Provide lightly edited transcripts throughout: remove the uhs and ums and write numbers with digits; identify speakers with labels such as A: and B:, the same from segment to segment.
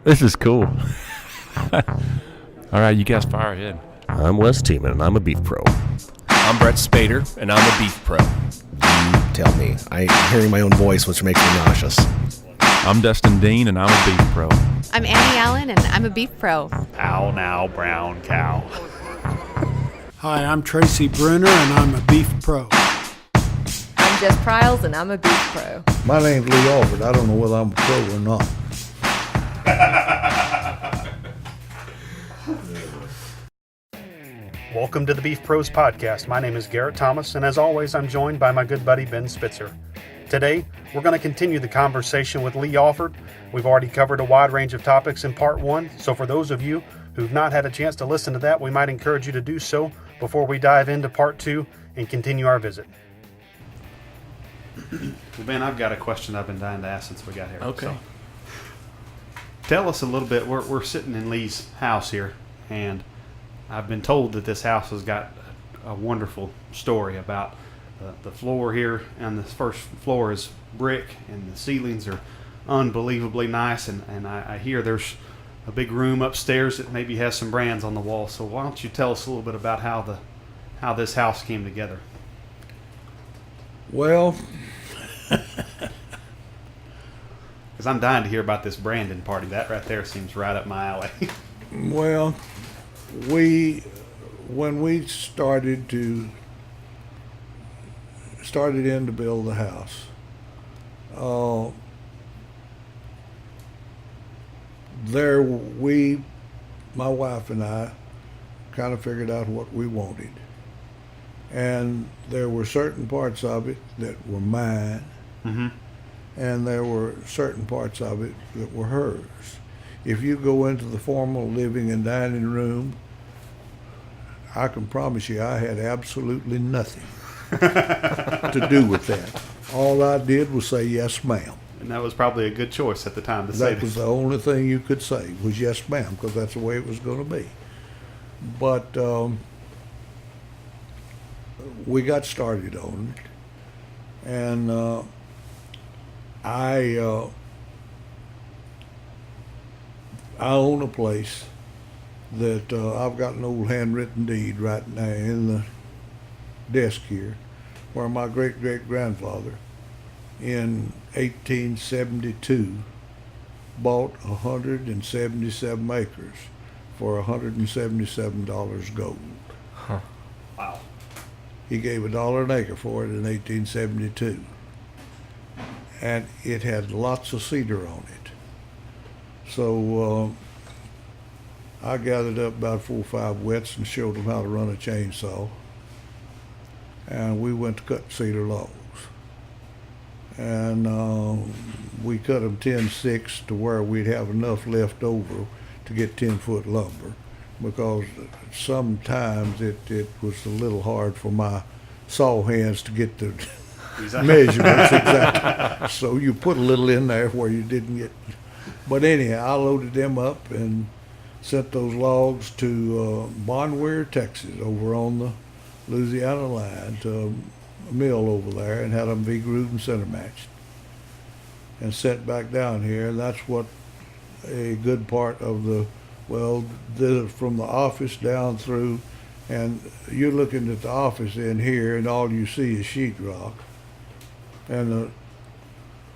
A: This is cool. All right, you guys fire ahead.
B: I'm Wes Tiemann, and I'm a beef pro.
C: I'm Brett Spader, and I'm a beef pro.
D: Tell me. I'm hearing my own voice, which makes me nauseous.
A: I'm Dustin Dean, and I'm a beef pro.
E: I'm Annie Allen, and I'm a beef pro.
F: Ow now, brown cow.
G: Hi, I'm Tracy Bruner, and I'm a beef pro.
H: I'm Jess Pryles, and I'm a beef pro.
I: My name's Lee Alford. I don't know whether I'm a pro or not.
F: Welcome to the Beef Pros Podcast. My name is Garrett Thomas, and as always, I'm joined by my good buddy Ben Spitzer. Today, we're going to continue the conversation with Lee Alford. We've already covered a wide range of topics in part one, so for those of you who've not had a chance to listen to that, we might encourage you to do so before we dive into part two and continue our visit. Well, Ben, I've got a question I've been dying to ask since we got here.
A: Okay.
F: So, tell us a little bit. We're sitting in Lee's house here, and I've been told that this house has got a wonderful story about the floor here, and the first floor is brick, and the ceilings are unbelievably nice, and I hear there's a big room upstairs that maybe has some brands on the wall. So why don't you tell us a little bit about how this house came together?
I: Well,
F: Because I'm dying to hear about this Brandon party. That right there seems right up my alley.
I: well, when we started in to build the house, my wife and I kind of figured out what we wanted. And there were certain parts of it that were mine, and there were certain parts of it that were hers. If you go into the formal living and dining room, I can promise you I had absolutely nothing to do with that. All I did was say, yes, ma'am.
F: And that was probably a good choice at the time to say
I: That was the only thing you could say was yes, ma'am, because that's the way it was going to be. But we got started on it, and I own a place that I've got an old handwritten deed right now in the desk here, where my great-great-grandfather in 1872 bought 177 acres for $177 gold.
A: Huh.
F: Wow.
I: He gave $1 an acre for it in 1872. And it had lots of cedar on it. So I gathered up about 4 or 5 wets and showed them how to run a chainsaw. And we went to cut cedar logs. And we cut them 10/6 to where we'd have enough left over to get 10-foot lumber, because sometimes it was a little hard for my saw hands to get the measurements exactly. So you put a little in there where you didn't get. But anyhow, I loaded them up and sent those logs to Bonware, Texas, over on the Louisiana line, to a mill over there, and had them V-grooved and center matched, and sent back down here. And that's what a good part of from the office down through, and you're looking at the office in here, and all you see is sheetrock. And the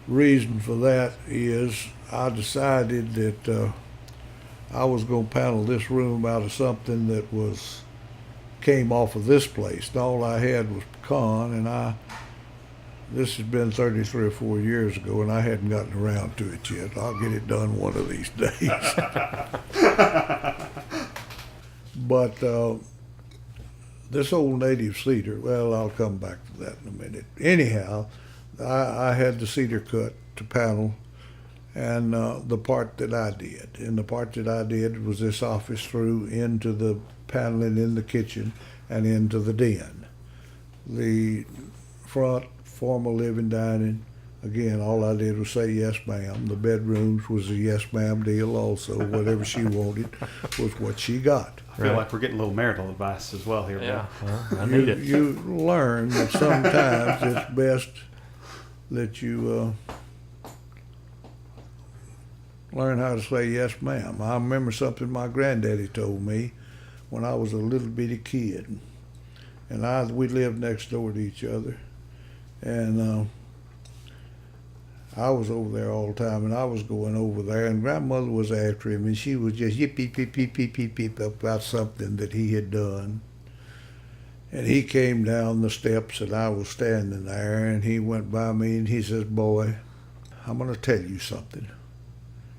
I: reason for that is I decided that I was going to panel this room out of something that came off of this place. And all I had was pecan, and this has been 33 or 4 years ago, and I hadn't gotten around to it yet. I'll get it done one of these days. But this old native cedar, well, I'll come back to that in a minute. Anyhow, I had the cedar cut to panel, and the part that I did. And the part that I did was this office through into the paneling in the kitchen and into the den. The front, formal living dining, again, all I did was say yes, ma'am. The bedrooms was a yes, ma'am deal also. Whatever she wanted was what she got.
F: I feel like we're getting a little marital advice as well here.
A: Yeah, well, I need it.
I: You learn that sometimes it's best that you learn how to say yes, ma'am. I remember something my granddaddy told me when I was a little bitty kid, and we lived next door to each other, and I was over there all the time, and I was going over there, and grandmother was after him, and she was just yip, yip, yip, yip, yip, yip, yip about something that he had done. And he came down the steps, and I was standing there, and he went by me, and he says, "Boy, I'm going to tell you something."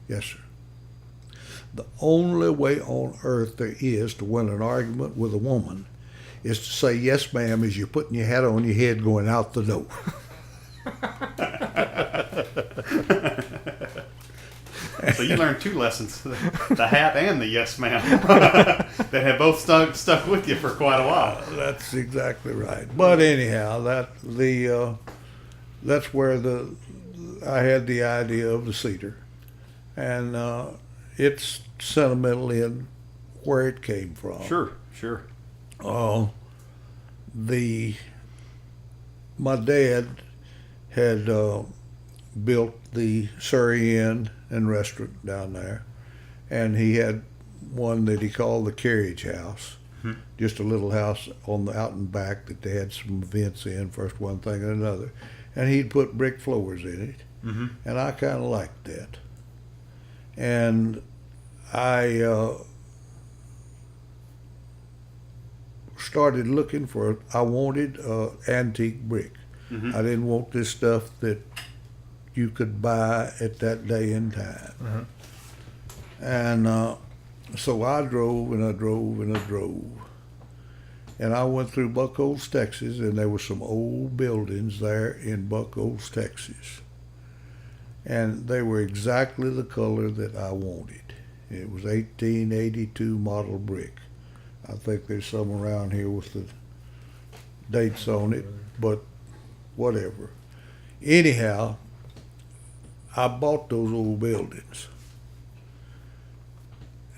I: "Yes, sir." "The only way on earth there is to win an argument with a woman is to say yes, ma'am, as you're putting your hat on your head going out the door."
F: So you learned two lessons: the hat and the yes, ma'am, that have both stuck with you for quite a while.
I: That's exactly right. But anyhow, that's where I had the idea of the cedar, and it's sentimental in where it came from.
F: Sure.
I: My dad had built the Surrey Inn and restaurant down there, and he had one that he called the carriage house, just a little house out and back that they had some events in, first one thing and another, and he'd put brick floors in it, and I kind of liked that, and I started looking for, I wanted antique brick. I didn't want this stuff that you could buy at that day and time. And so I drove and I drove and I drove. And I went through Buckles, Texas, and there were some old buildings there in Buckles, Texas. And they were exactly the color that I wanted. It was 1882 model brick. I think there's some around here with the dates on it, but whatever. Anyhow, I bought those old buildings,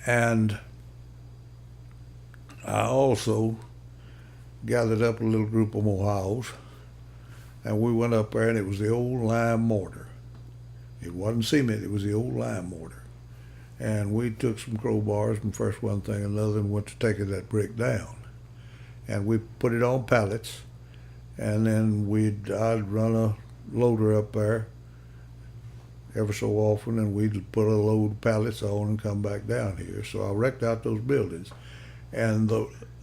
I: and I also gathered up a little group of Mohiles, and we went up there, and it was the old lime mortar. It wasn't cement, it was the old lime mortar. And we took some crowbars and first one thing and another and went to taking that brick down. And we put it on pallets, and then I'd run a loader up there ever so often, and we'd put a load of pallets on and come back down here. So I wrecked out those buildings, and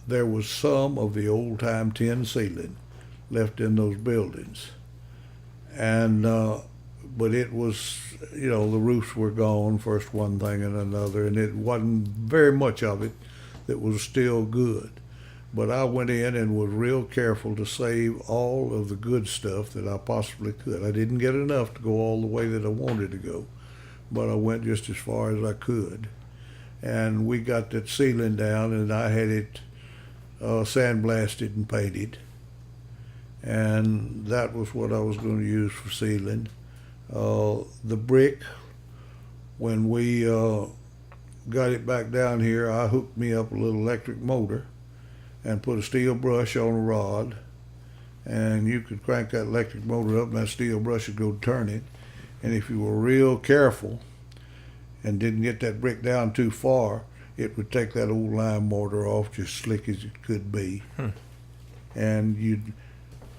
I: there was some of the old time tin ceiling left in those buildings, and but it was, the roofs were gone, first one thing and another, and it wasn't very much of it that was still good. But I went in and was real careful to save all of the good stuff that I possibly could. I didn't get enough to go all the way that I wanted to go, but I went just as far as I could. And we got that ceiling down, and I had it sandblasted and painted. And that was what I was going to use for ceiling. The brick, when we got it back down here, I hooked me up a little electric motor and put a steel brush on a rod, and you could crank that electric motor up and that steel brush would go turning. And if you were real careful and didn't get that brick down too far, it would take that old lime mortar off just slick as it could be.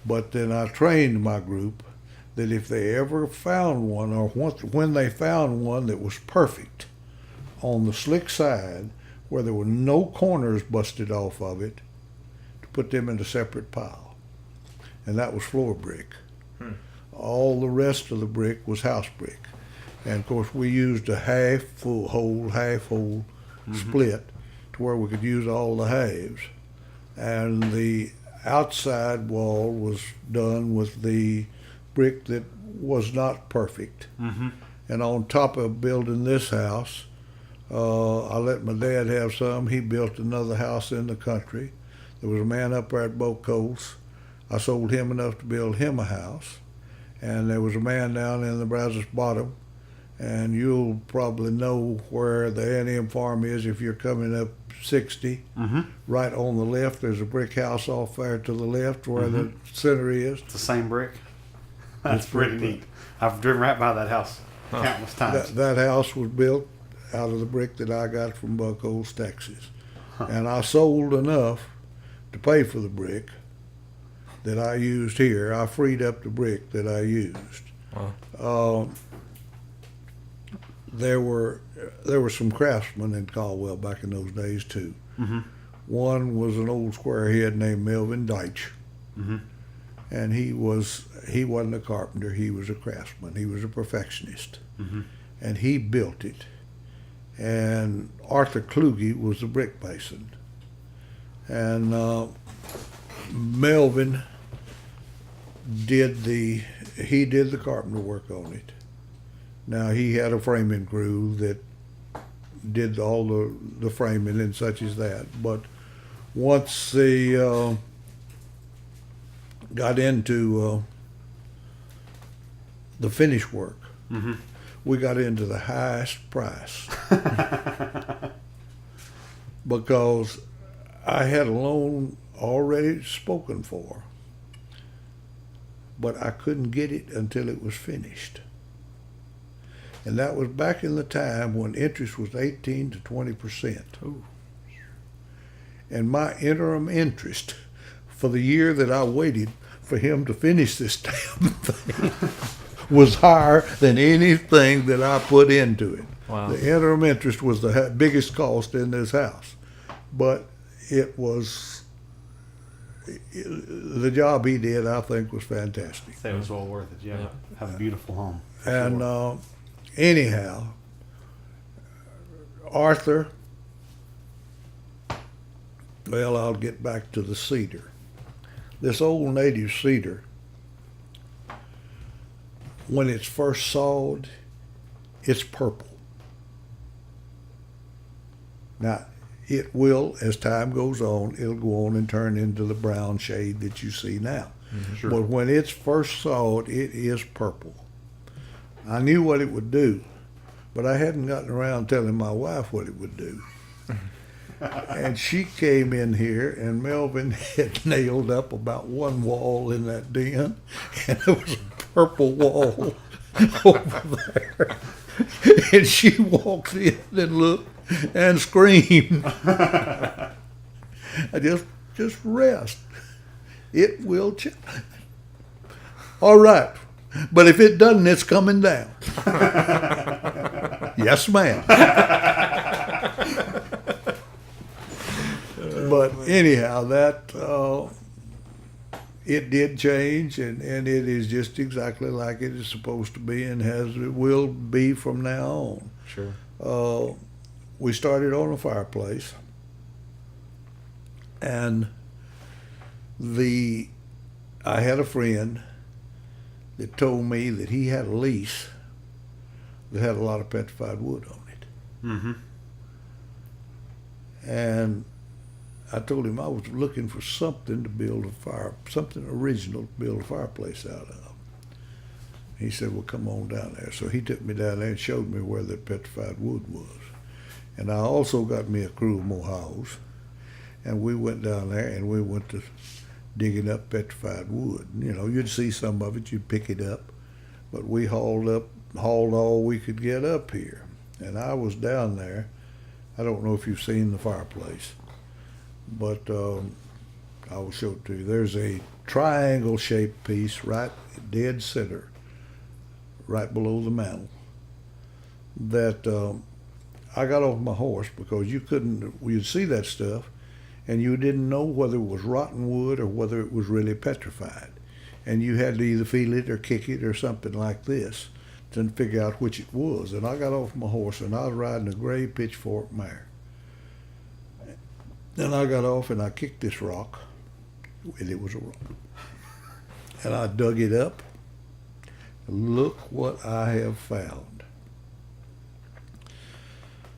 I: But then I trained my group that if they ever found one, or when they found one that was perfect on the slick side where there were no corners busted off of it, to put them in a separate pile. And that was floor brick. All the rest of the brick was house brick. And of course we used a half hole split to where we could use all the halves. And the outside wall was done with the brick that was not perfect. And on top of building this house, I let my dad have some. He built another house in the country. There was a man up there at Boat Coast. I sold him enough to build him a house. And there was a man down in the Brazos Bottom, and you'll probably know where the A&M farm is if you're coming up 60. Right on the left, there's a brick house off there to the left where the center is.
F: It's the same brick. That's pretty neat. I've driven right by that house. countless times.
I: That house was built out of the brick that I got from Buckles, Texas. And I sold enough to pay for the brick that I used here. I freed up the brick that I used.
A: Wow.
I: There were some craftsmen in Caldwell back in those days too.
F: Mm-hmm.
I: One was an old squarehead named Melvin Deitch.
F: Mm-hmm.
I: And he wasn't a carpenter, he was a craftsman, he was a perfectionist.
F: Mm-hmm.
I: And he built it. And Arthur Kluge was the brick mason. And Melvin did the carpenter work on it. Now he had a framing crew that did all the framing and such as that. But once they got into the finish work,
F: Mm-hmm.
I: we got into the highest price because I had a loan already spoken for, but I couldn't get it until it was finished. And that was back in the time when interest was 18 to 20%.
F: Ooh.
I: And my interim interest for the year that I waited for him to finish this damn thing was higher than anything that I put into it.
A: Wow.
I: The interim interest was the biggest cost in this house. But it was, the job he did, I think, was fantastic.
F: It was well worth it. You have a beautiful home. for
I: And
F: sure.
I: Anyhow, Arthur, well, I'll get back to the cedar. This old native cedar, when it's first sawed, it's purple. Now, it will, as time goes on, it'll go on and turn into the brown shade that you see now.
F: Sure.
I: But when it's first sawed, it is purple. I knew what it would do, but I hadn't gotten around telling my wife what it would do. And she came in here, and Melvin had nailed up about one wall in that den, and there was a purple wall over there. And she walked in and looked and screamed. I just rest. It will change. All right. But if it doesn't, it's coming down. Yes, ma'am. But anyhow, that it did change, and it is just exactly like it is supposed to be, and it will be from now on.
A: Sure.
I: We started on a fireplace, and I had a friend that told me that he had a lease that had a lot of petrified wood on it.
F: Mm-hmm.
I: And I told him I was looking for something to build something original to build a fireplace out of. He said, well, come on down there. So he took me down there and showed me where the petrified wood was. And I also got me a crew of Mohaos, and we went down there and we went to digging up petrified wood. You know, you'd see some of it, you'd pick it up, but we hauled all we could get up here. And I was down there. I don't know if you've seen the fireplace, but I will show it to you. There's a triangle-shaped piece right dead center, right below the mantel, that I got off my horse because you'd see that stuff, and you didn't know whether it was rotten wood or whether it was really petrified. And you had to either feel it or kick it or something like this to figure out which it was. And I got off my horse, and I was riding a gray pitchfork mare. Then I got off and I kicked this rock, and it was a rock. And I dug it up. Look what I have found.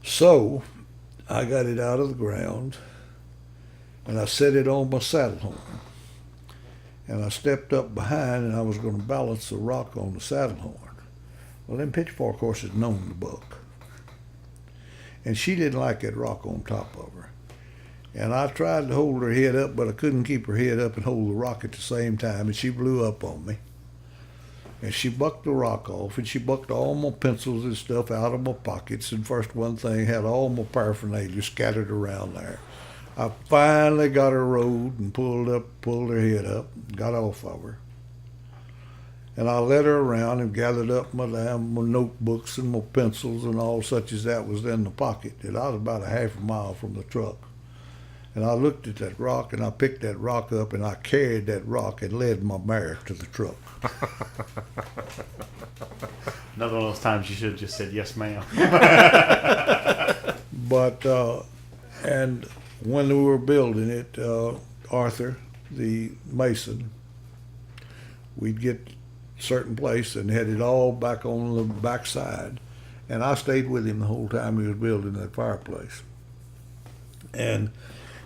I: So I got it out of the ground, and I set it on my saddle horn. And I stepped up behind, and I was going to balance the rock on the saddle horn. Well, them pitchfork horses known the buck. And she didn't like that rock on top of her. And I tried to hold her head up, but I couldn't keep her head up and hold the rock at the same time, and she blew up on me. And she bucked the rock off, and she bucked all my pencils and stuff out of my pockets, and first one thing had all my paraphernalia scattered around there. I finally got her rode and pulled her head up, got off of her. And I led her around and gathered up my notebooks and my pencils and all such as that was in the pocket. And I was about a half a mile from the truck. And I looked at that rock, and I picked that rock up, and I carried that rock and led my mare to the truck.
F: Another one of those times you should have just said, yes, ma'am.
I: But, and when we were building it, Arthur, the mason, we'd get a certain place and had it all back on the back side. And I stayed with him the whole time he was building that fireplace. And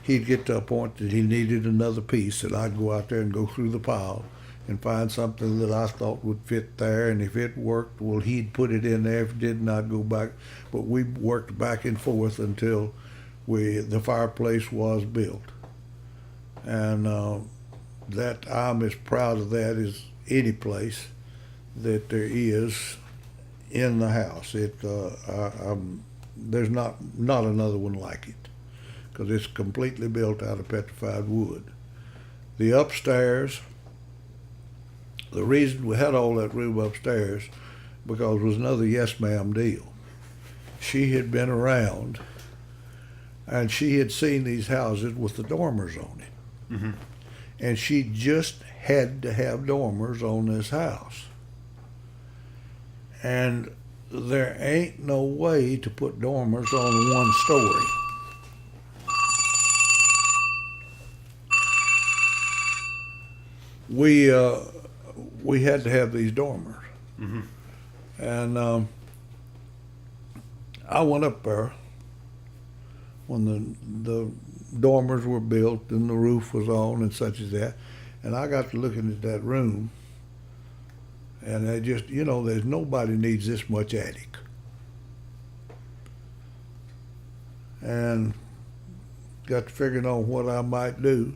I: he'd get to a point that he needed another piece, and I'd go out there and go through the pile and find something that I thought would fit there, and if it worked, well, he'd put it in there. If it didn't, I'd go back. But we worked back and forth until the fireplace was built. And that I'm as proud of that as any place that there is in the house. There's not another one like it, because it's completely built out of petrified wood. The upstairs, the reason we had all that room upstairs because it was another yes ma'am deal. She had been around and she had seen these houses with the dormers on it. Mm-hmm. And she just had to have dormers on this house. And there ain't no way to put dormers on one story. We had to have these dormers. Mm-hmm. And I went up there when the dormers were built and the roof was on and such as that, and I got to looking at that room, and I just, there's nobody needs this much attic. And got to figuring on what I might do.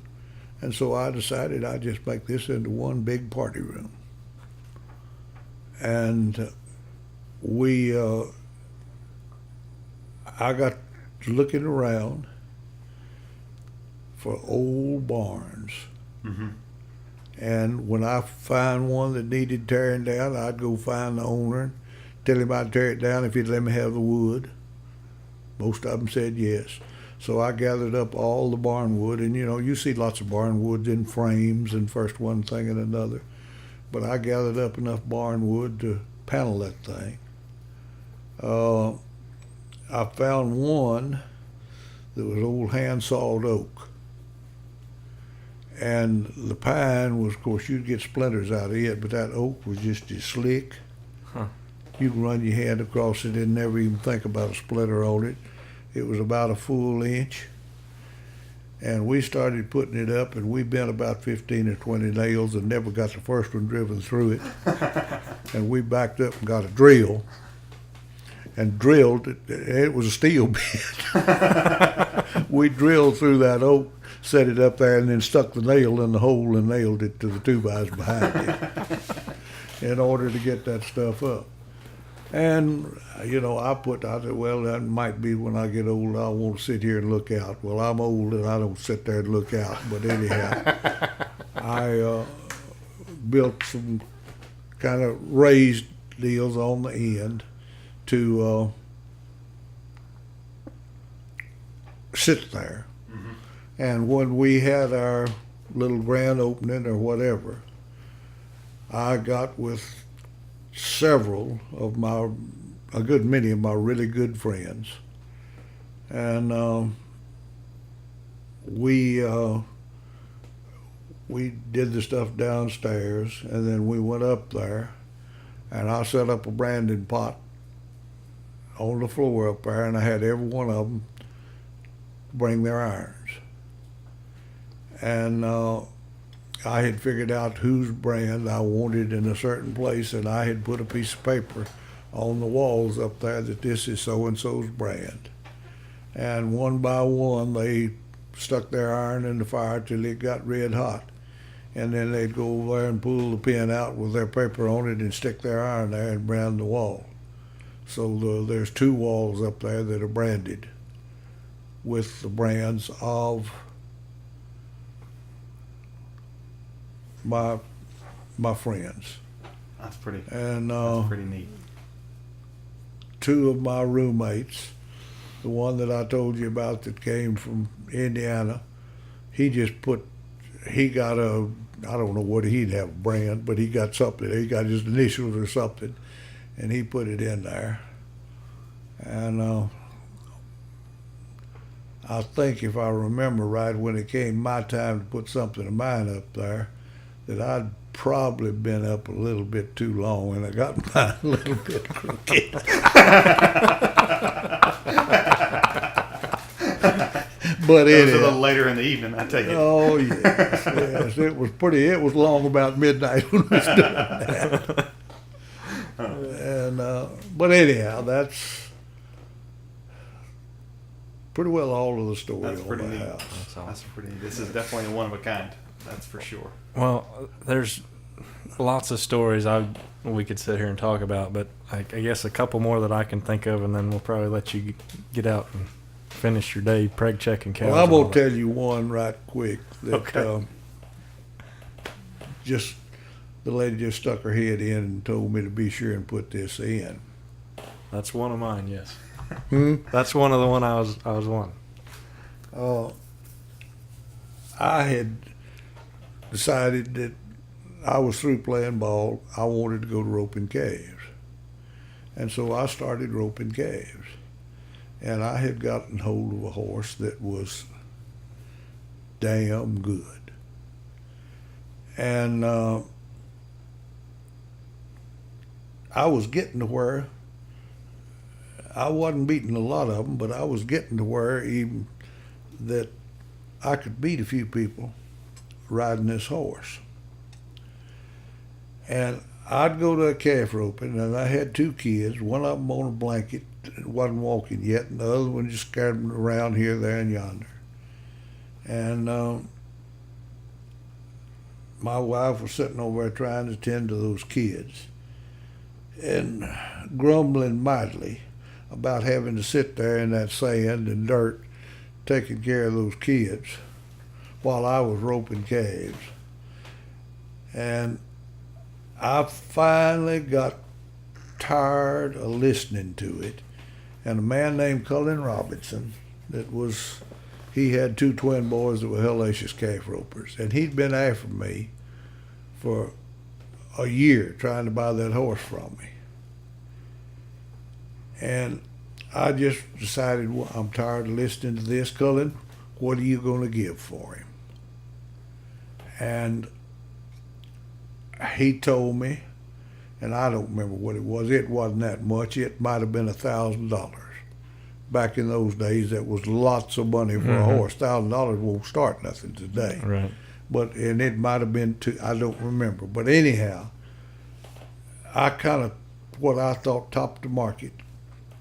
I: And so I decided I'd just make this into one big party room. And I got looking around for old barns. Mm-hmm. And when I find one that needed tearing down, I'd go find the owner, tell him I'd tear it down if he'd let me have the wood. Most of them said yes. So I gathered up all the barn wood, and you see lots of barn woods in frames and first one thing and another. But I gathered up enough barn wood to panel that thing. I found one that was old hand-sawed oak. And the pine was, of course, you'd get splinters out of it, but that oak was just as slick. Huh. You'd run your hand across it and never even think about a splinter on it. It was about a full inch. And we started putting it up, and we bent about 15 or 20 nails and never got the first one driven through it. And we backed up and got a drill and drilled it. It was a steel bit. We drilled through that oak, set it up there, and then stuck the nail in the hole and nailed it to the 2-bys behind it in order to get that stuff up. And, I said, well, that might be when I get old, I won't sit here and look out. Well, I'm old and I don't sit there and look out. But anyhow, I built some kind of raised deals on the end to sit there. Mm-hmm. And when we had our little grand opening or whatever, I got with several of a good many of my really good friends, and we did the stuff downstairs, and then we went up there, and I set up a branding pot on the floor up there, and I had every one of them bring their irons, and I had figured out whose brand I wanted in a certain place, and I had put a piece of paper on the walls up there that this is so-and-so's brand. And one by one, they stuck their iron in the fire till it got red hot. and then they'd go over there and pull the pin out with their paper on it and stick their iron there and brand the wall. So there's 2 walls up there that are branded with the brands of my friends.
F: That's pretty.
I: And
F: That's pretty neat.
I: 2 of my roommates, the one that I told you about that came from Indiana, he got I don't know what he'd have a brand, but he got something. He got his initials or something, and he put it in there. And I think if I remember right, when it came my time to put something of mine up there, that I'd probably been up a little bit too long, and I got mine a little bit crooked. But
F: it was a little later in the evening, I take it.
I: Oh yes, it was pretty. It was long about midnight when we was doing that. And but anyhow, that's pretty well all of the story
F: That's
I: on
F: pretty
I: the
F: neat.
I: house.
F: That's pretty neat. This is definitely one of a kind. That's for sure.
A: Well, there's lots of stories we could sit here and talk about, but I guess a couple more that I can think of, and then we'll probably let you get out and finish your day preg checking cows.
I: Well, I'm
A: and all
I: gonna
A: that.
I: tell you one right quick that
A: Okay.
I: just the lady just stuck her head in and told me to be sure and put this in.
A: That's one of mine. Yes.
I: Hmm?
A: That's one of the one I was one.
I: I had decided that I was through playing ball. I wanted to go to roping caves. And so I started roping caves. And I had gotten hold of a horse that was damn good. And I was getting to where I wasn't beating a lot of them, but I was getting to where even that I could beat a few people riding this horse. And I'd go to a calf roping, and I had 2 kids, one of them on a blanket, wasn't walking yet, and the other one just scattering around here, there, and yonder. And my wife was sitting over there trying to tend to those kids and grumbling mightily about having to sit there in that sand and dirt taking care of those kids while I was roping calves. And I finally got tired of listening to it. And a man named Cullen Robinson, he had 2 twin boys that were hellacious calf ropers. And he'd been after me for a year trying to buy that horse from me. And I just decided, well, I'm tired of listening to this, Cullen. What are you going to give for him? And he told me, and I don't remember what it was. It wasn't that much. It might have been $1,000. Back in those days, that was lots of money for a horse. $1,000 won't start nothing today.
A: Right.
I: And it might have been I don't remember. But anyhow, I kind of, what I thought, topped the market.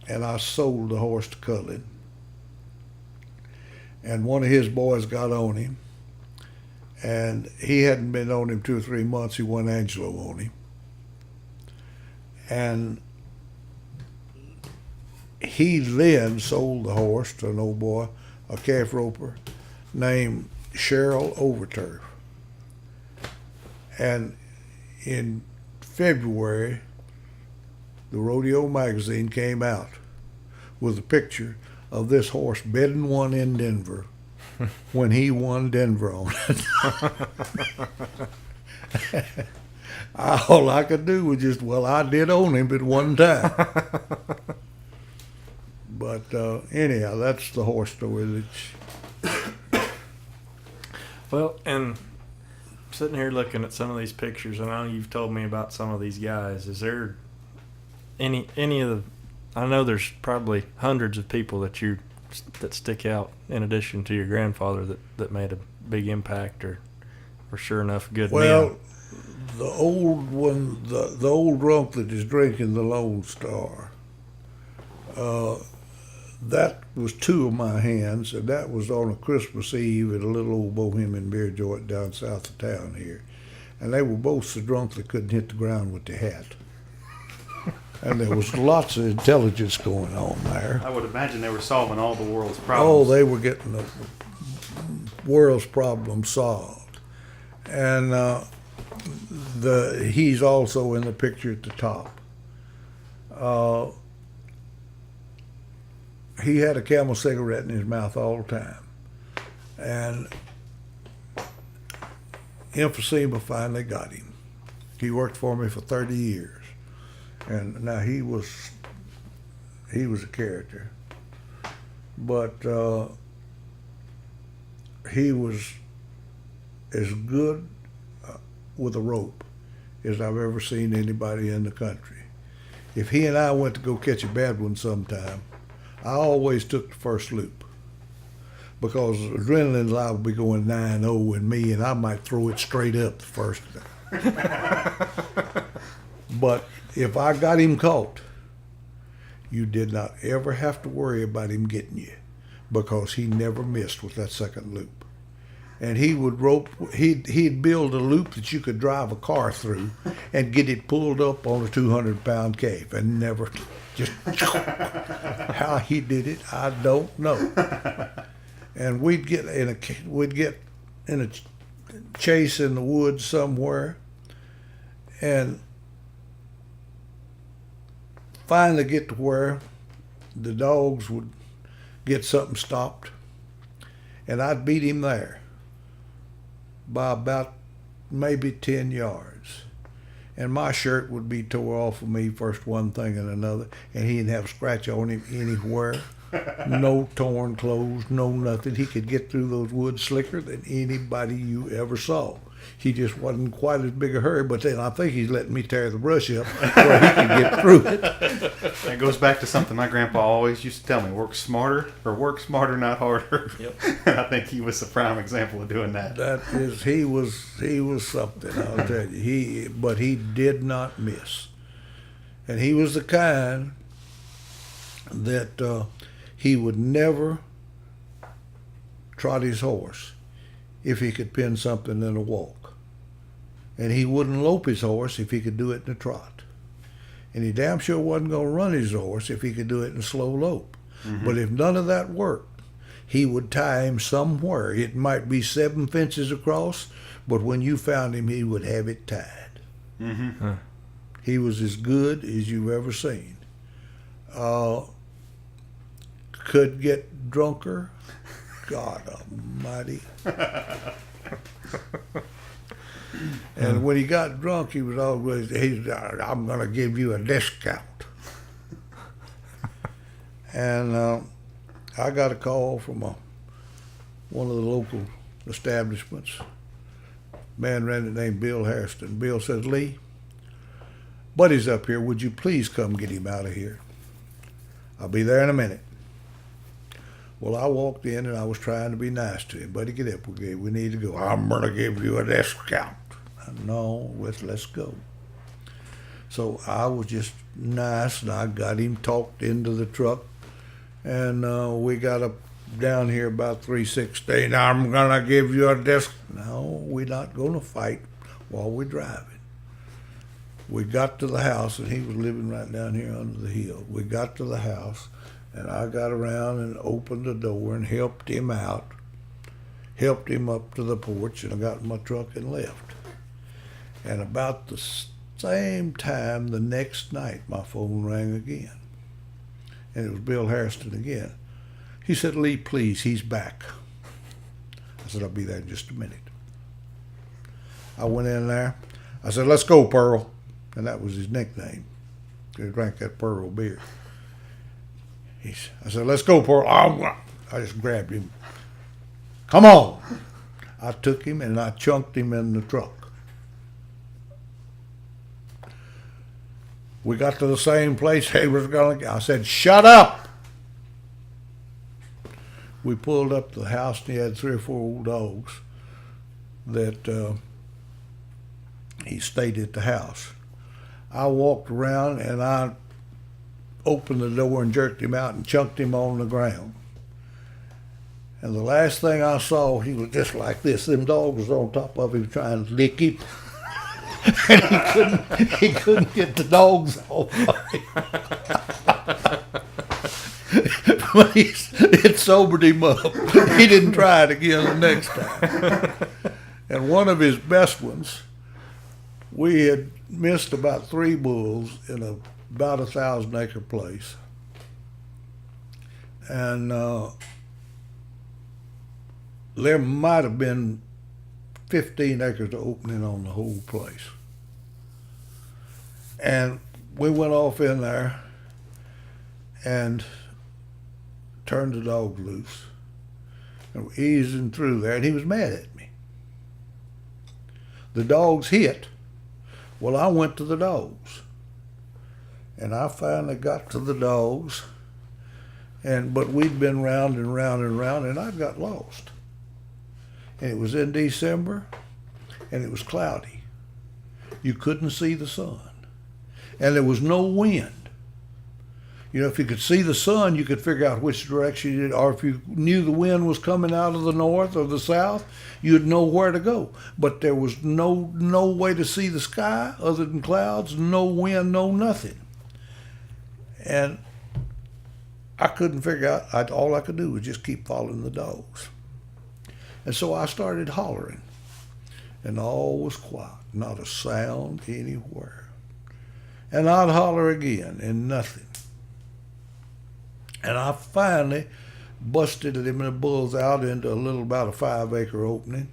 I: And I sold the horse to Cullen. And one of his boys got on him. And he hadn't been on him 2 or 3 months. He won Angelo on him. And he then sold the horse to an old boy, a calf roper, named Cheryl Overturf. And in February, the Rodeo magazine came out with a picture of this horse bedding one in Denver when he won Denver on it. All I could do was just, well, I did own him at one time. But anyhow, that's the horse story.
A: Well, and sitting here looking at some of these pictures, and I know you've told me about some of these guys. Is there any of the? I know there's probably hundreds of people that stick out in addition to your grandfather that made a big impact or sure enough good
I: Well,
A: men.
I: the old one, the old drunk that is drinking the Lone Star, that was two of my hands, and that was on a Christmas Eve at a little old Bohemian beer joint down south of town here. And they were both so drunk they couldn't hit the ground with their hat. And there was lots of intelligence going on there.
F: I would imagine they were solving all the world's
I: Oh,
F: problems.
I: they were getting the world's problems solved. And he's also in the picture at the top. He had a Camel cigarette in his mouth all the time. And emphysema finally got him. He worked for me for 30 years. And now he was a character. But he was as good with a rope as I've ever seen anybody in the country. If he and I went to go catch a bad one sometime, I always took the first loop, because adrenaline's liable to be going 9-0 in me, and I might throw it straight up the first time. But if I got him caught, you did not ever have to worry about him getting you, because he never missed with that second loop. And he would he'd build a loop that you could drive a car through and get it pulled up on a 200-pound cave, and never just how he did it, I don't know. And we'd get in a chase in the woods somewhere, and finally get to where the dogs would get something stopped, and I'd beat him there by about maybe 10 yards. And my shirt would be tore off of me, first one thing and another, and he didn't have a scratch on him anywhere. No torn clothes, no nothing. He could get through those woods slicker than anybody you ever saw. He just wasn't quite as big a hurry, but then I think he's letting me tear the brush up where he can get through it.
F: That goes back to something my grandpa always used to tell me: work smarter, not harder.
A: Yep.
F: I think he was the prime example of doing that.
I: He was something, I'll tell you. But he did not miss, and he was the kind that he would never trot his horse if he could pin something in a walk, and he wouldn't lope his horse if he could do it in a trot, and he damn sure wasn't going to run his horse if he could do it in a slow lope. Mm-hmm. But if none of that worked, he would tie him somewhere. It might be 7 fences across, but when you found him, he would have it tied.
F: Mm-hmm.
A: Huh.
I: He was as good as you've ever seen. Could get drunker. God almighty. And when he got drunk, he was always, I'm going to give you a discount. And I got a call from one of the local establishments. Man ran it named Bill Hairston. Bill said, Lee, Buddy's up here. Would you please come get him out of here? I'll be there in a minute. Well, I walked in and I was trying to be nice to him. Buddy, get up. We need to go. I'm going to give you a discount. No, let's go. So I was just nice, and I got him talked into the truck, and we got up down here about 3:16. I'm going to give you a discount. No, we're not going to fight while we're driving. We got to the house, and he was living right down here under the hill. We got to the house, and I got around and opened the door and helped him out, helped him up to the porch, and I got in my truck and left. And about the same time the next night, my phone rang again. And it was Bill Hairston again. He said, Lee, please, he's back. I said, I'll be there in just a minute. I went in there. I said, let's go, Pearl. And that was his nickname. He drank that Pearl beer. I said, let's go, Pearl. I just grabbed him. Come on. I took him and I chunked him in the truck. We got to the same place he was going to go. I said, shut up. We pulled up to the house, and he had 3 or 4 old dogs that he stayed at the house. I walked around, and I opened the door and jerked him out and chunked him on the ground. And the last thing I saw, he was just like this. Them dogs was on top of him trying to lick him. And he couldn't get the dogs off of him. But it sobered him up. He didn't try it again the next time. And one of his best ones, we had missed about 3 bulls in about 1,000-acre place. And there might have been 15 acres of opening on the whole place. And we went off in there and turned the dog loose. And we're easing through there, and he was mad at me. The dogs hit. Well, I went to the dogs. And I finally got to the dogs, but we'd been round and round and round, and I got lost. And it was in December, and it was cloudy. You couldn't see the sun. And there was no wind. You know, if you could see the sun, you could figure out which direction or if you knew the wind was coming out of the north or the south, you'd know where to go. But there was no way to see the sky other than clouds, no wind, no nothing. And I couldn't figure out, all I could do was just keep following the dogs. And so I started hollering, and all was quiet, not a sound anywhere. And I'd holler again, and nothing. And I finally busted him and the bulls out into about a 5-acre opening.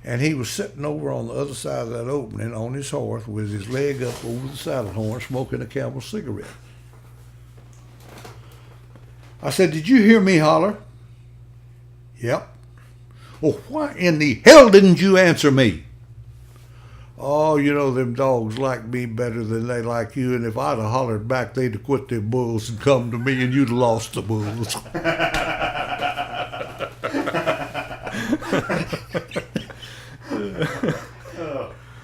I: And he was sitting over on the other side of that opening on his horse with his leg up over the saddle horn, smoking a Camel cigarette. I said, "Did you hear me holler?" "Yep." "Well, why in the hell didn't you answer me?" "Oh, you know, them dogs like me better than they like you, and if I'd have hollered back, they'd have quit their bulls and come to me, and you'd have lost the bulls."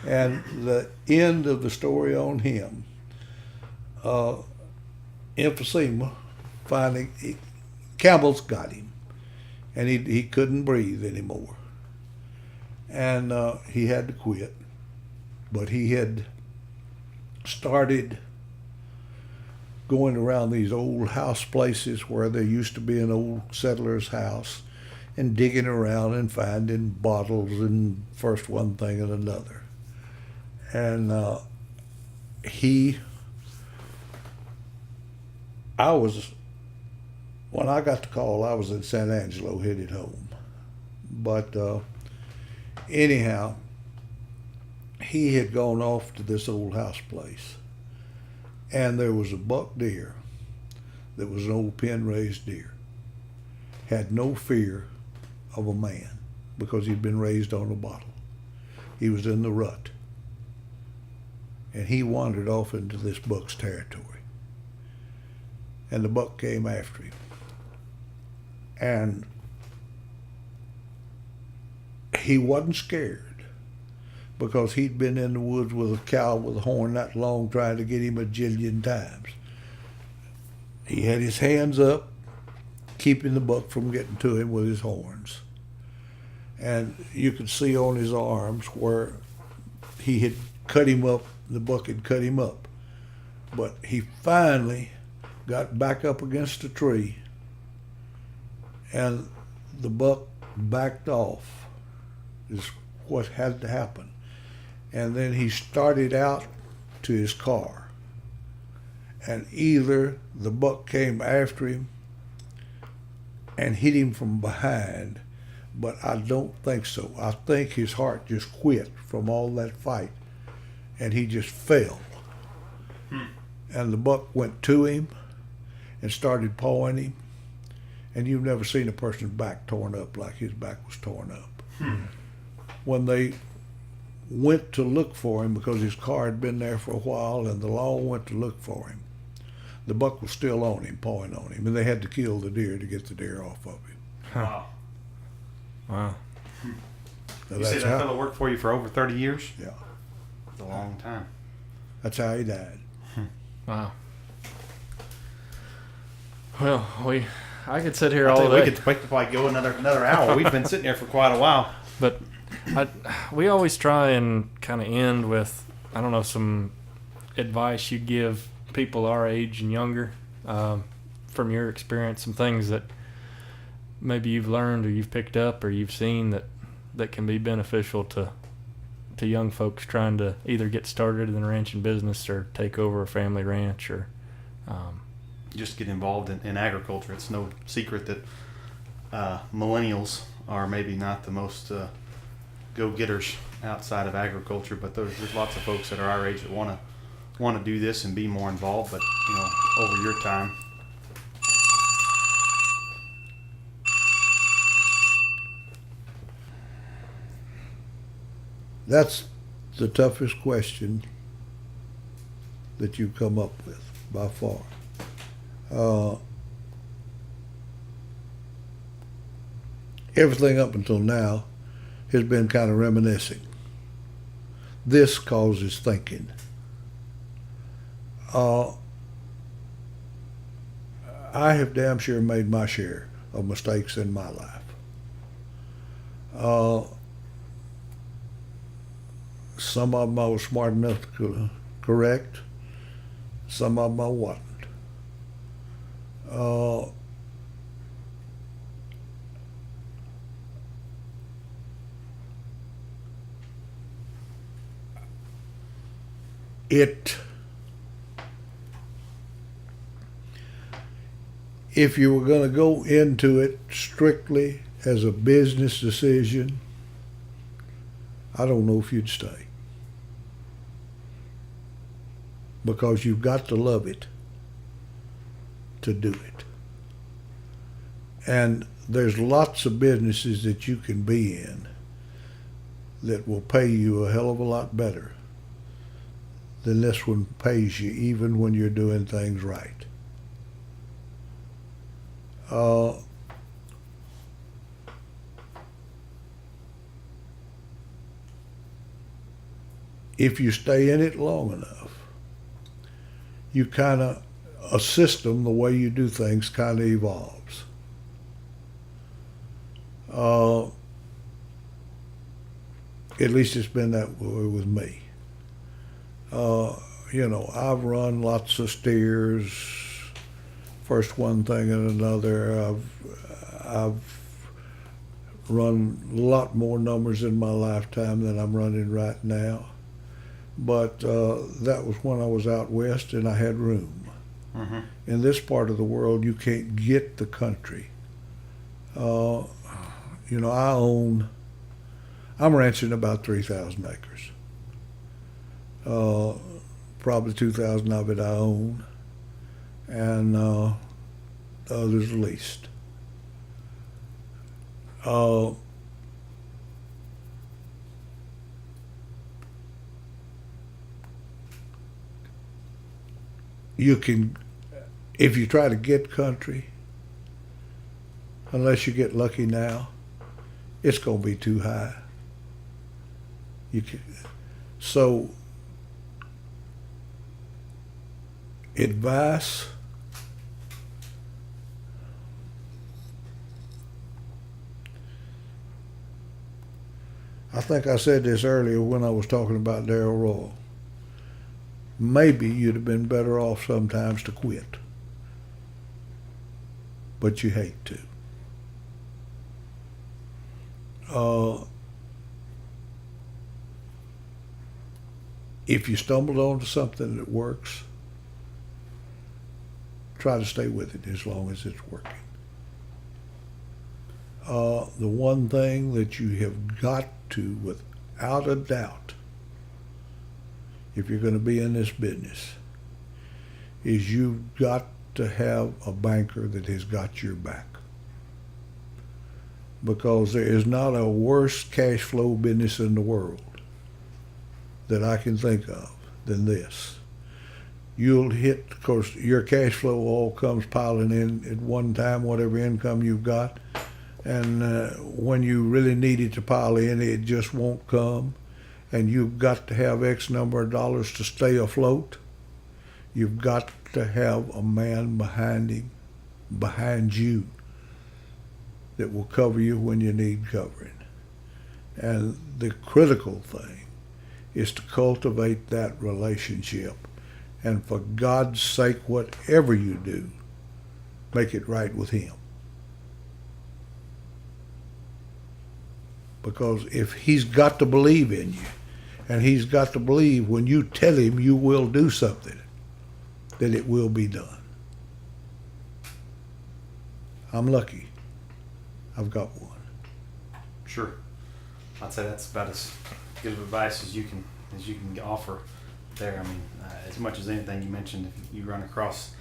I: And the end of the story on him, emphysema, finally, Campbell's got him, and he couldn't breathe anymore. And he had to quit. But he had started going around these old house places where there used to be an old settler's house and digging around and finding bottles and first one thing and another. And when I got the call, I was in San Angelo headed home. But anyhow, he had gone off to this old house place, and there was a buck deer that was an old pen-raised deer. Had no fear of a man because he'd been raised on a bottle. He was in the rut, and he wandered off into this buck's territory, and the buck came after him. And he wasn't scared, because he'd been in the woods with a cow with a horn that long trying to get him a jillion times. He had his hands up, keeping the buck from getting to him with his horns. And you could see on his arms where he had cut him up, the buck had cut him up. But he finally got back up against a tree, and the buck backed off, is what had to happen. And then he started out to his car, and either the buck came after him and hit him from behind, but I don't think so. I think his heart just quit from all that fight, and he just fell. And the buck went to him and started pawing him, and you've never seen a person's back torn up like his back was torn up. When they went to look for him, because his car had been there for a while, and the law went to look for him, the buck was still on him, pawing on him, and they had to kill the deer to get the deer off of him.
F: Wow.
A: Wow.
F: You said that fellow worked for you for over 30 years?
I: Yeah.
F: That's a long time.
I: That's how he died.
A: Wow. Well, I could sit here
F: I
A: all
F: tell you,
A: day.
F: we could probably go another hour. We've been sitting here for quite a while.
A: But we always try and kind of end with, I don't know, some advice you give people our age and younger, from your experience, some things that maybe you've learned or you've picked up or you've seen that can be beneficial to young folks trying to either get started in the ranching business or take over a family ranch or
F: Just get involved in agriculture. It's no secret that millennials are maybe not the most go-getters outside of agriculture, but there's lots of folks that are our age that want to do this and be more involved. But over your time,
I: That's the toughest question that you come up with by far. Everything up until now has been kind of reminiscing. This causes thinking. I have damn sure made my share of mistakes in my life. Some of them I was smart enough to correct. Some of them I wasn't. If you were going to go into it strictly as a business decision, I don't know if you'd stay. Because you've got to love it to do it. And there's lots of businesses that you can be in that will pay you a hell of a lot better than this one pays you, even when you're doing things right. If you stay in it long enough, you kind of, a system, the way you do things kind of evolves. At least it's been that way with me. I've run lots of steers, first one thing and another. I've run a lot more numbers in my lifetime than I'm running right now. But that was when I was out west and I had room. Mm-hmm. In this part of the world, you can't get the country. I'm ranching about 3,000 acres. Probably 2,000 of it I own, and the others leased. You can, if you try to get country, unless you get lucky now, it's going to be too high. So, advice, I think I said this earlier when I was talking about Darrell Royal. Maybe you'd have been better off sometimes to quit, but you hate to. If you stumbled onto something that works, try to stay with it as long as it's working. The one thing that you have got to, without a doubt, if you're going to be in this business, is you've got to have a banker that has got your back. Because there is not a worse cash flow business in the world that I can think of than this. You'll hit, of course, your cash flow all comes piling in at one time, whatever income you've got. And when you really need it to pile in, it just won't come. And you've got to have X number of dollars to stay afloat. You've got to have a man behind him behind you that will cover you when you need covering. And the critical thing is to cultivate that relationship. And for God's sake, whatever you do, make it right with him. Because if he's got to believe in you, and he's got to believe when you tell him you will do something, that it will be done. I'm lucky. I've got one.
F: Sure. I'd say that's about as good of advice as you can offer there. I mean, as much as anything, you mentioned if you run across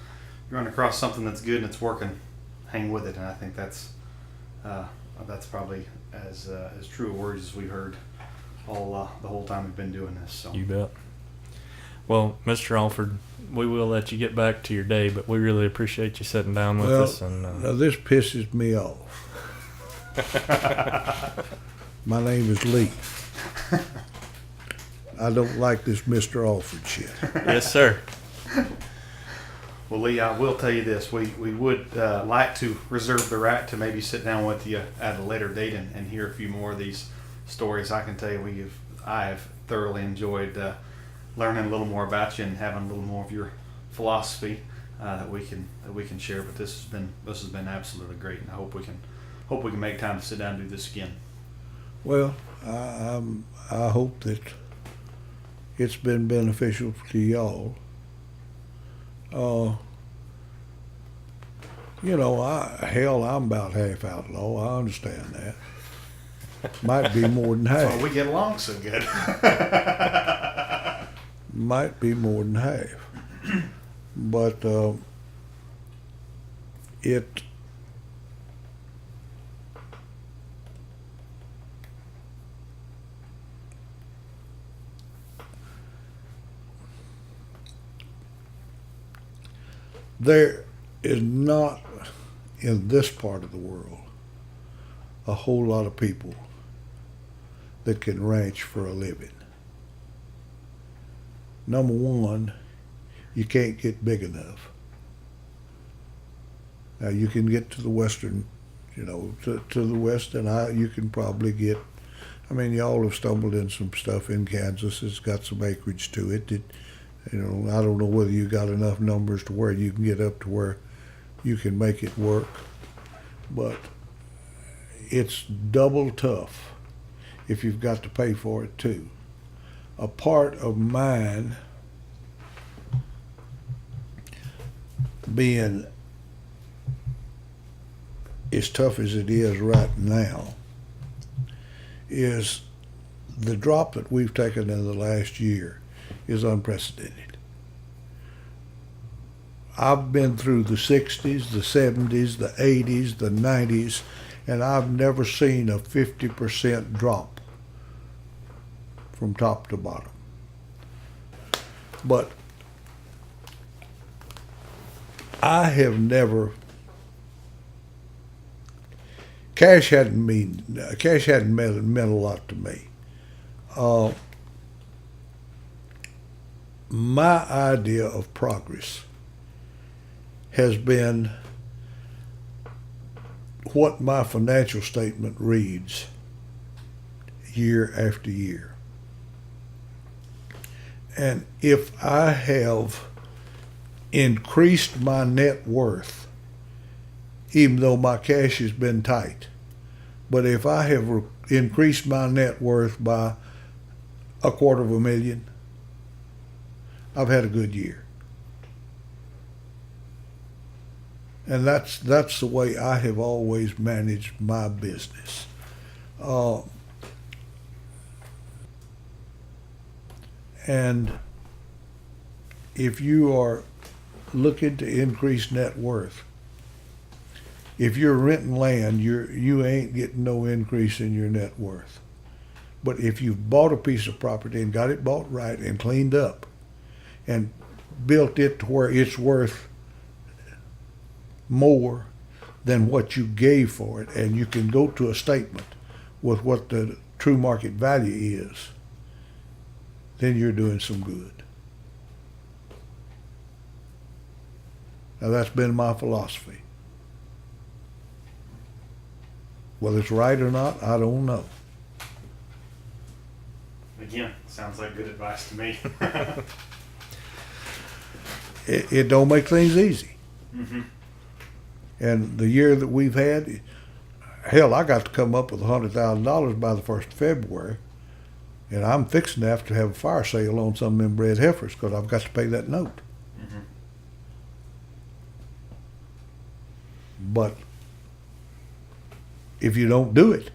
F: something that's good and it's working, hang with it. And I think that's probably as true of words as we've heard the whole time we've been doing this. So
A: You bet. Well, Mr. Alford, we will let you get back to your day, but we really appreciate you sitting down with us. And
I: now this pisses me off. My name is Lee. I don't like this Mr. Alford shit.
A: yes, sir.
F: Well, Lee, I will tell you this. We would like to reserve the right to maybe sit down with you at a later date and hear a few more of these stories. I can tell you I have thoroughly enjoyed learning a little more about you and having a little more of your philosophy that we can share. But this has been absolutely great, and I hope we can make time to sit down and do this again.
I: Well, I hope that it's been beneficial to y'all. I'm about half outlaw. I understand that. Might be more than half.
F: So we get along so good.
I: Might be more than half. But there is not in this part of the world a whole lot of people that can ranch for a living. Number one, you can't get big enough. Now you can get to the western, to the west, and you can probably get. I mean, y'all have stumbled in some stuff in Kansas. It's got some acreage to it. I don't know whether you got enough numbers to where you can get up to where you can make it work, but it's double tough if you've got to pay for it too. A part of mine being as tough as it is right now is the drop that we've taken in the last year is unprecedented. I've been through the 60s, the 70s, the 80s, the 90s, and I've never seen a 50% drop from top to bottom. But I have never. Cash hadn't meant a lot to me. My idea of progress has been what my financial statement reads year after year. And if I have increased my net worth, even though my cash has been tight, but if I have increased my net worth by $250,000, I've had a good year. And that's the way I have always managed my business. And if you are looking to increase net worth, if you're renting land, you ain't getting no increase in your net worth. But if you've bought a piece of property and got it bought right and cleaned up and built it to where it's worth more than what you gave for it, and you can go to a statement with what the true market value is, then you're doing some good. Now that's been my philosophy. Whether it's right or not, I don't know.
F: Again, sounds like good advice to me.
I: It don't make things easy.
F: Mm-hmm.
I: And the year that we've had, hell, I got to come up with $100,000 by the 1st of February, and I'm fixing to have a fire sale on some of them bred heifers because I've got to pay that note.
F: Mm-hmm.
I: But if you don't do it,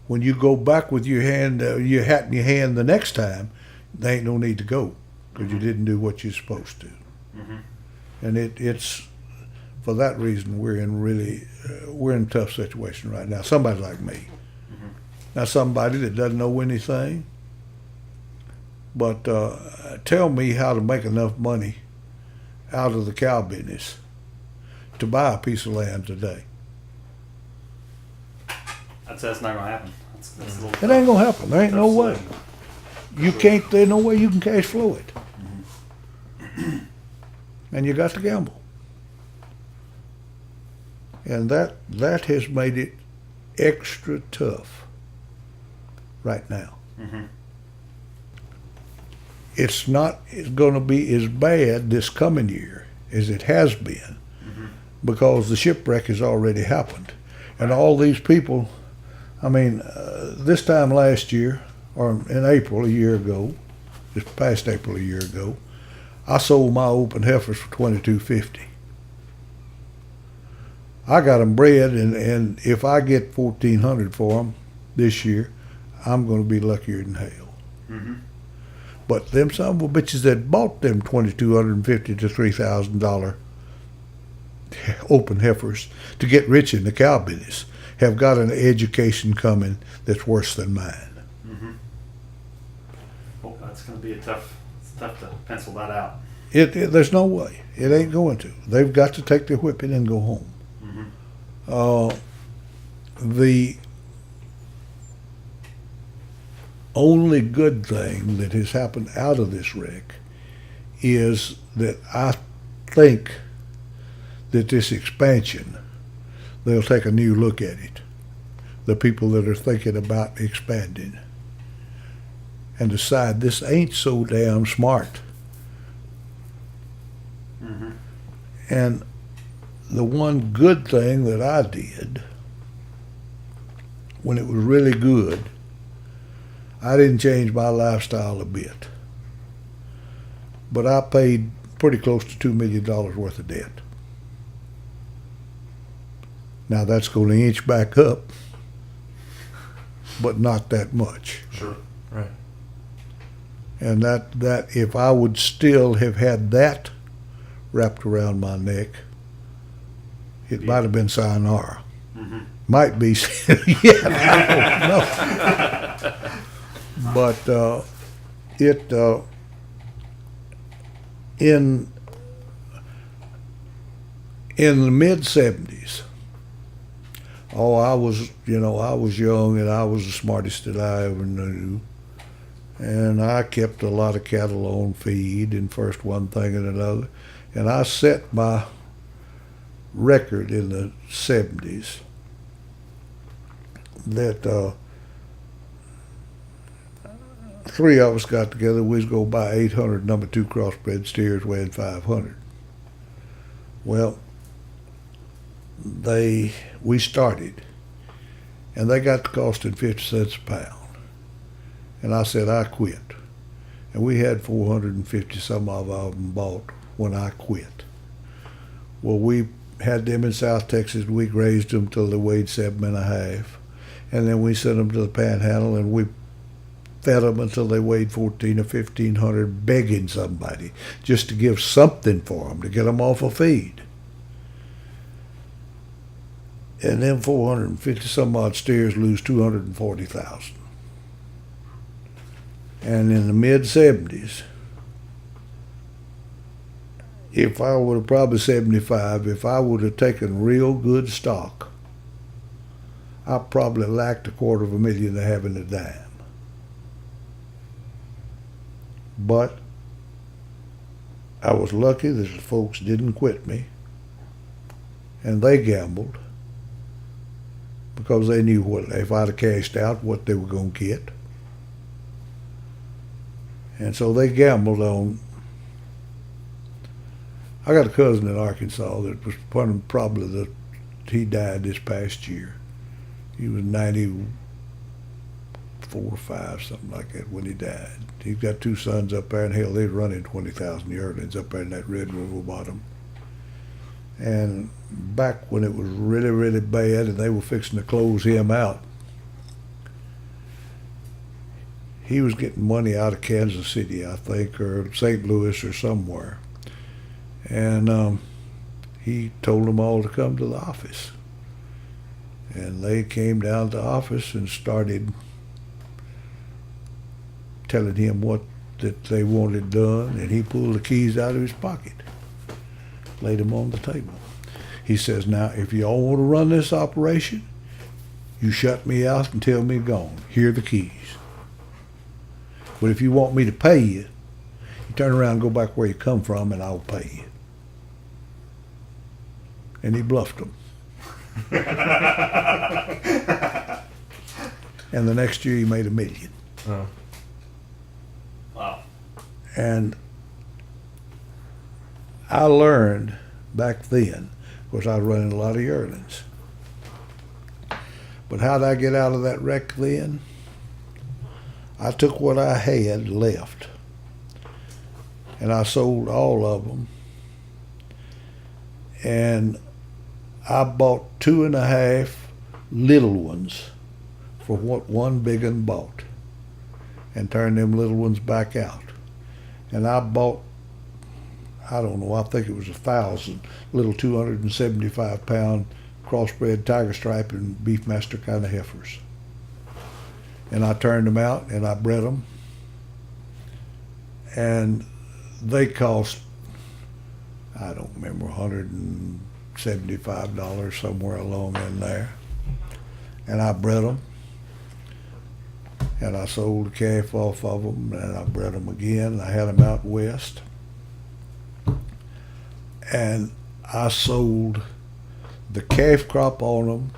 I: when you go back with your hat in your hand the next time, there ain't no need to go because you didn't do what you're supposed to.
F: Mm-hmm.
I: And it's for that reason we're in a tough situation right now. Somebody like me, not somebody that doesn't know anything, but tell me how to make enough money out of the cow business to buy a piece of land today.
F: That's not gonna happen. That's a little
I: It ain't gonna happen. There ain't no
F: tough
I: way.
F: sledding.
I: You can't. There's no way you can cash flow it. And you got to gamble. And that has made it extra tough right now.
F: Mm-hmm.
I: It's not going to be as bad this coming year as it has been because the shipwreck has already happened. And all these people, I mean, this time last year, or in April a year ago, this past April a year ago, I sold my open heifers for $22.50. I got them bred, and if I get $1,400 for them this year, I'm going to be luckier than hell.
F: Mm-hmm.
I: But them son of a bitches that bought them $2,250 to $3,000 open heifers to get rich in the cow business have got an education coming that's worse than mine.
F: Mm-hmm. Oh, that's going to be it's tough to pencil that out.
I: There's no way. It ain't going to. They've got to take their whipping and go home.
F: Mm-hmm.
I: The only good thing that has happened out of this wreck is that I think that this expansion, they'll take a new look at it. The people that are thinking about expanding and decide this ain't so damn smart.
F: Mm-hmm.
I: And the one good thing that I did when it was really good, I didn't change my lifestyle a bit. But I paid pretty close to $2 million worth of debt. Now that's going to inch back up, but not that much.
F: Sure.
A: Right.
I: And that if I would still have had that wrapped around my neck, it might have been sayonara.
F: Mm-hmm.
I: Might be, yeah, I don't know. But in the mid-'70s, I was young and I was the smartest that I ever knew. And I kept a lot of cattle on feed and first one thing and another. And I set my record in the 70s that three of us got together. We was going to buy 800 number 2 crossbred steers weighing 500. Well, we started, and they got to costing 50 cents a pound. And I said, I quit. And we had 450 some of them bought when I quit. Well, we had them in South Texas. We grazed them till they weighed 7.5. And then we sent them to the Panhandle, and we fed them until they weighed 1,400 or 1,500, begging somebody just to give something for them to get them off of feed. And then 450 some odd steers lose 240,000. And in the mid-'70s, if I would have probably 75, if I would have taken real good stock, I probably lacked $250,000 to having a dime. But I was lucky that the folks didn't quit me, and they gambled, because they knew what if I'd have cashed out, what they were going to get. And so they gambled on. I got a cousin in Arkansas that was he died this past year. He was 94 or 5, something like that, when he died. He's got 2 sons up there, and hell, they're running 20,000 yearlings up there in that Red River bottom. And back when it was really, really bad and they were fixing to close him out, he was getting money out of Kansas City, I think, or St. Louis or somewhere. And he told them all to come to the office. And they came down to the office and started telling him what that they wanted done, and he pulled the keys out of his pocket, laid them on the table. He says, now, if you all want to run this operation, you shut me out and tell me gone. Here are the keys. But if you want me to pay you, you turn around and go back where you come from, and I'll pay you. And he bluffed them. And the next year he made $1 million.
A: Oh.
F: Wow.
I: And I learned back then, of course I was running a lot of yearlings. But how did I get out of that wreck then? I took what I had left and I sold all of them, and I bought 2.5 little ones for what one big one bought, and turned them little ones back out. And I bought, I don't know, I think it was 1,000 little 275-pound crossbred tiger stripe and beefmaster kind of heifers. And I turned them out and I bred them. And they cost, I don't remember, $175 somewhere along in there. And I bred them. And I sold the calf off of them, and I bred them again. I had them out west. And I sold the calf crop on them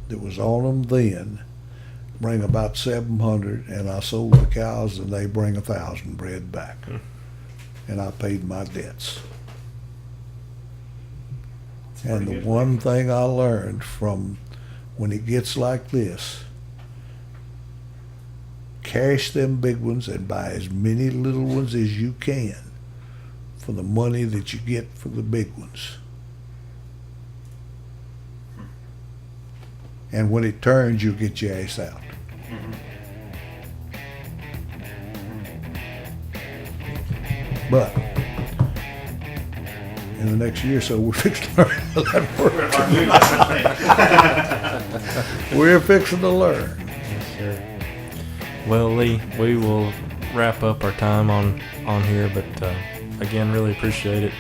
I: that was on them then, bring about 700, and I sold the cows, and they bring 1,000 bred back. And I paid my debts. And the one thing I learned from when it gets like this, cash them big ones and buy as many little ones as you can for the money that you get for the big ones. And when it turns, you'll get your ass out. But in the next year or so, we're fixing to learn how that works. We're fixing to learn.
A: Yes, sir. Well, Lee, we will wrap up our time on here, but again, really appreciate it.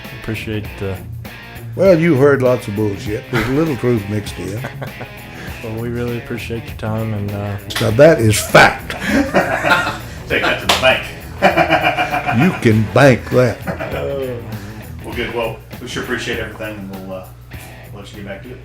I: Well, you heard lots of bullshit. There's a little truth mixed in.
A: Well, we really appreciate your time, and
I: now that is fact.
F: Take that to the bank.
I: You can bank that.
F: Well, good. Well, we sure appreciate everything, and we'll let you get back to it.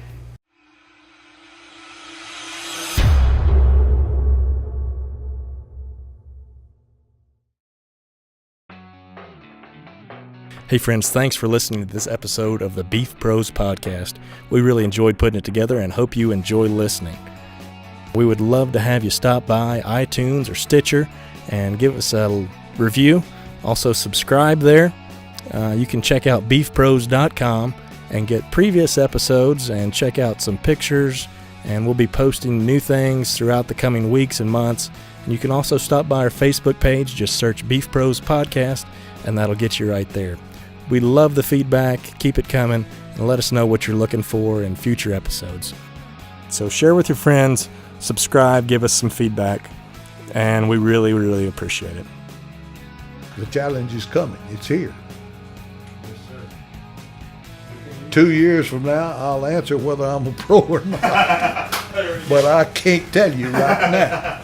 C: Hey friends, thanks for listening to this episode of the Beef Pros Podcast. We really enjoyed putting it together and hope you enjoy listening. We would love to have you stop by iTunes or Stitcher and give us a review. Also subscribe there. You can check out beefpros.com and get previous episodes and check out some pictures, and we'll be posting new things throughout the coming weeks and months. And you can also stop by our Facebook page, just search Beef Pros Podcast, and that'll get you right there. We love the feedback. Keep it coming, and let us know what you're looking for in future episodes. So share with your friends, subscribe, give us some feedback, and we really, really appreciate it.
I: The challenge is coming. It's here. 2 years from now, I'll answer whether I'm a pro or not. But I can't tell you right now.